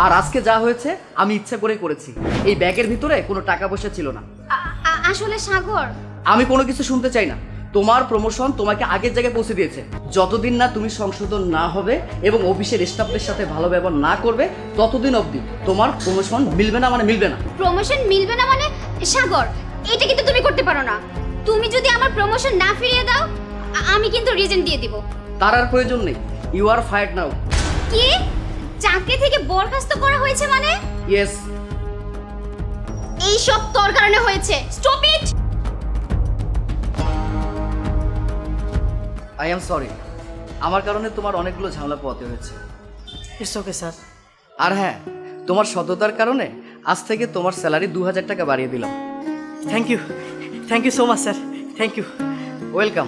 আর আজকে যা হয়েছে আমি ইচ্ছা করে করেছি। এই ব্যাগের ভিতরে কোনো টাকা পয়সা ছিল না। আসলে সাগর, আমি কোনো কিছু শুনতে চাই না। তোমার প্রমোশন তোমাকে আগের জায়গায় পৌঁছে দিয়েছে। যতদিন না তুমি সংশোধন না হবে এবং অফিসের স্টাফদের সাথে ভালো ব্যবহার না করবে, ততদিন অবধি তোমার প্রমোশন মিলবে না, মানে মিলবে না। প্রমোশন মিলবে না মানে? সাগর, এটা কিন্তু তুমি করতে পারো না। তুমি যদি আমার প্রমোশন না ফিরিয়ে দাও, আমি কিন্তু রিজন দিয়ে দিব। তার আর প্রয়োজন নেই। ইউ আর ফায়ার্ড নাও। কি? চাকরি থেকে বরখাস্ত করা হয়েছে মানে? ইয়েস। এই সব তোর কারণে হয়েছে। Stop it. I am sorry. আমার কারণে তোমার অনেকগুলো ঝামেলা পোহাতে হয়েছে। It's okay sir. আর হ্যাঁ, তোমার সততার কারণে আজ থেকে তোমার স্যালারি 2000 টাকা বাড়িয়ে দিলাম। Thank you so much sir, thank you. Welcome.